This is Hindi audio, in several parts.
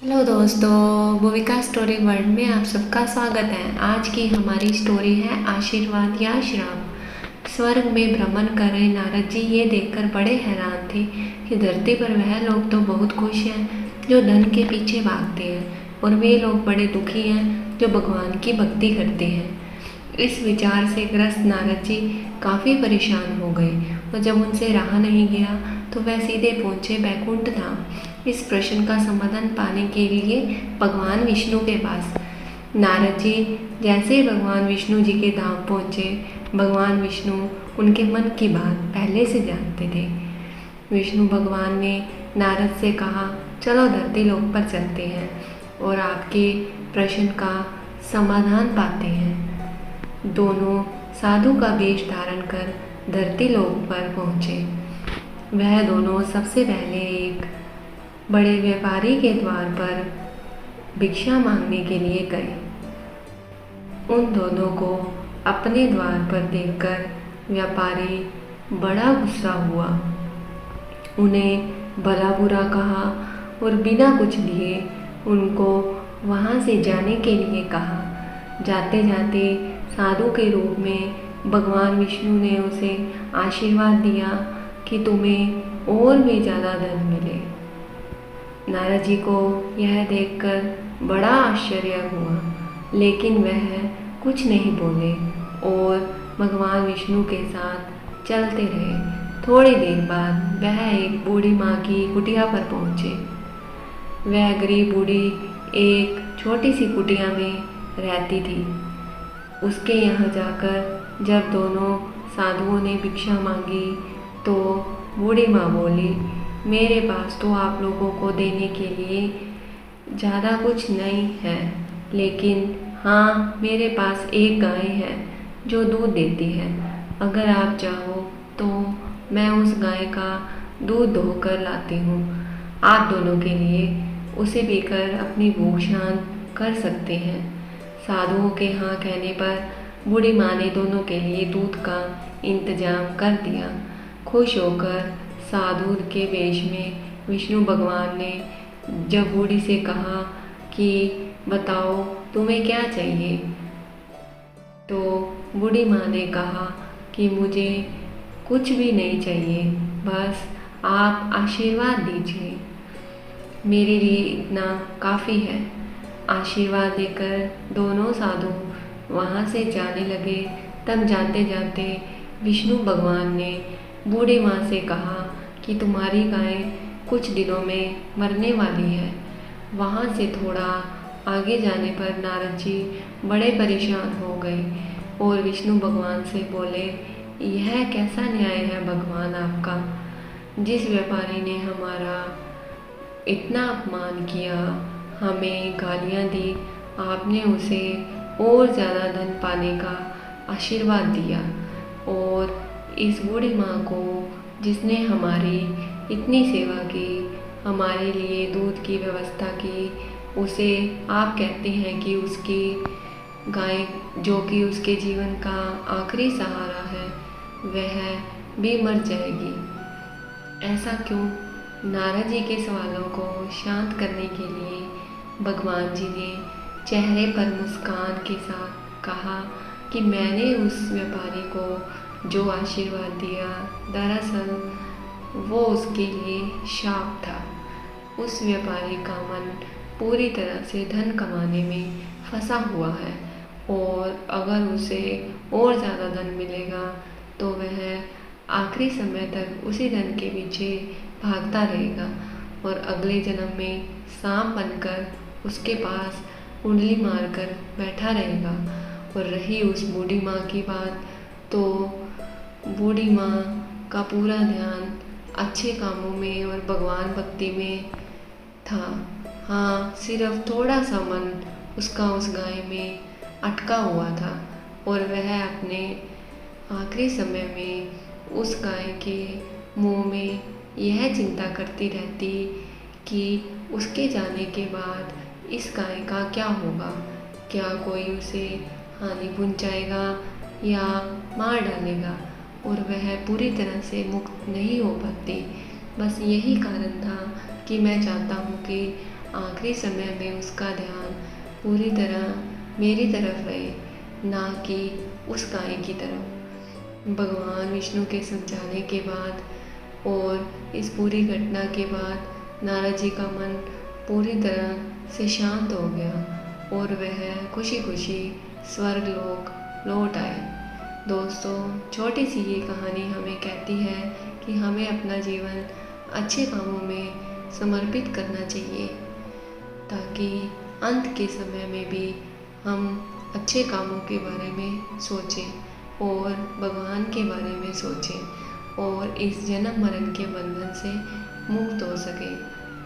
हेलो दोस्तों, भूमिका स्टोरी वर्ल्ड में आप सबका स्वागत है। आज की हमारी स्टोरी है आशीर्वाद या श्राप। स्वर्ग में भ्रमण कर रहे नारद जी ये देखकर बड़े हैरान थे कि धरती पर वह लोग तो बहुत खुश हैं जो धन के पीछे भागते हैं और वे लोग बड़े दुखी हैं जो भगवान की भक्ति करते हैं। इस विचार से ग्रस्त नारद जी काफ़ी परेशान हो गए और जब उनसे रहा नहीं गया तो वह सीधे पहुँचे बैकुंठ धाम। इस प्रश्न का समाधान पाने के लिए भगवान विष्णु के पास। नारद जी जैसे ही भगवान विष्णु जी के धाम पहुँचे, भगवान विष्णु उनके मन की बात पहले से जानते थे। विष्णु भगवान ने नारद से कहा, चलो धरती लोक पर चलते हैं और आपके प्रश्न का समाधान पाते हैं। दोनों साधु का वेश धारण कर धरती लोक पर पहुँचे। वह दोनों सबसे पहले एक बड़े व्यापारी के द्वार पर भिक्षा मांगने के लिए गए। उन दोनों को अपने द्वार पर देखकर व्यापारी बड़ा गुस्सा हुआ, उन्हें भला बुरा कहा और बिना कुछ दिए उनको वहाँ से जाने के लिए कहा। जाते जाते साधु के रूप में भगवान विष्णु ने उसे आशीर्वाद दिया कि तुम्हें और भी ज़्यादा धन मिले। नारद जी को यह देखकर बड़ा आश्चर्य हुआ, लेकिन वह कुछ नहीं बोले और भगवान विष्णु के साथ चलते रहे। थोड़ी देर बाद वह एक बूढ़ी माँ की कुटिया पर पहुँचे। वह गरीब बूढ़ी एक छोटी सी कुटिया में रहती थी। उसके यहाँ जाकर जब दोनों साधुओं ने भिक्षा मांगी तो बूढ़ी माँ बोली, मेरे पास तो आप लोगों को देने के लिए ज़्यादा कुछ नहीं है, लेकिन हाँ, मेरे पास एक गाय है जो दूध देती है। अगर आप चाहो तो मैं उस गाय का दूध धोकर लाती हूँ। आप दोनों के लिए उसे पीकर अपनी भूख शांत कर सकते हैं। साधुओं के हाँ कहने पर बूढ़ी माँ ने दोनों के लिए दूध का इंतजाम कर दिया। खुश होकर साधु के वेश में विष्णु भगवान ने जब बूढ़ी से कहा कि बताओ तुम्हें क्या चाहिए, तो बूढ़ी माँ ने कहा कि मुझे कुछ भी नहीं चाहिए, बस आप आशीर्वाद दीजिए, मेरे लिए इतना काफ़ी है। आशीर्वाद देकर दोनों साधु वहाँ से जाने लगे। तब जाते जाते विष्णु भगवान ने बूढ़ी माँ से कहा कि तुम्हारी गाय कुछ दिनों में मरने वाली है। वहाँ से थोड़ा आगे जाने पर नारद जी बड़े परेशान हो गए और विष्णु भगवान से बोले, यह कैसा न्याय है भगवान आपका? जिस व्यापारी ने हमारा इतना अपमान किया, हमें गालियाँ दी, आपने उसे और ज़्यादा धन पाने का आशीर्वाद दिया, और इस बूढ़ी माँ को जिसने हमारी इतनी सेवा की, हमारे लिए दूध की व्यवस्था की, उसे आप कहते हैं कि उसकी गाय जो कि उसके जीवन का आखिरी सहारा है वह भी मर जाएगी। ऐसा क्यों? नारद जी के सवालों को शांत करने के लिए भगवान जी ने चेहरे पर मुस्कान के साथ कहा कि मैंने उस व्यापारी को जो आशीर्वाद दिया, दरअसल वो उसके लिए शाप था। उस व्यापारी का मन पूरी तरह से धन कमाने में फंसा हुआ है, और अगर उसे और ज़्यादा धन मिलेगा तो वह आखिरी समय तक उसी धन के पीछे भागता रहेगा और अगले जन्म में सांप बनकर उसके पास कुंडली मारकर बैठा रहेगा। और रही उस बूढ़ी माँ की बात, तो बूढ़ी माँ का पूरा ध्यान अच्छे कामों में और भगवान भक्ति में था। हाँ, सिर्फ थोड़ा सा मन उसका उस गाय में अटका हुआ था, और वह अपने आखिरी समय में उस गाय के मुंह में यह चिंता करती रहती कि उसके जाने के बाद इस गाय का क्या होगा, क्या कोई उसे हानि पहुंचाएगा या मार डालेगा, और वह पूरी तरह से मुक्त नहीं हो पाती। बस यही कारण था कि मैं चाहता हूँ कि आखिरी समय में उसका ध्यान पूरी तरह मेरी तरफ रहे, ना कि उस गाय की तरफ। भगवान विष्णु के समझाने के बाद और इस पूरी घटना के बाद नारद जी का मन पूरी तरह से शांत हो गया और वह खुशी खुशी स्वर्ग लोक लौट आए। दोस्तों, छोटी सी ये कहानी हमें कहती है कि हमें अपना जीवन अच्छे कामों में समर्पित करना चाहिए, ताकि अंत के समय में भी हम अच्छे कामों के बारे में सोचें और भगवान के बारे में सोचें और इस जन्म मरण के बंधन से मुक्त हो सकें।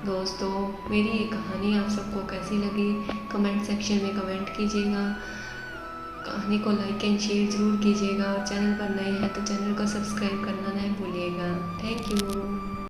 दोस्तों, मेरी ये कहानी आप सबको कैसी लगी कमेंट सेक्शन में कमेंट कीजिएगा। कहानी को लाइक एंड शेयर ज़रूर कीजिएगा और चैनल पर नए हैं तो चैनल को सब्सक्राइब करना नहीं भूलिएगा। Thank you.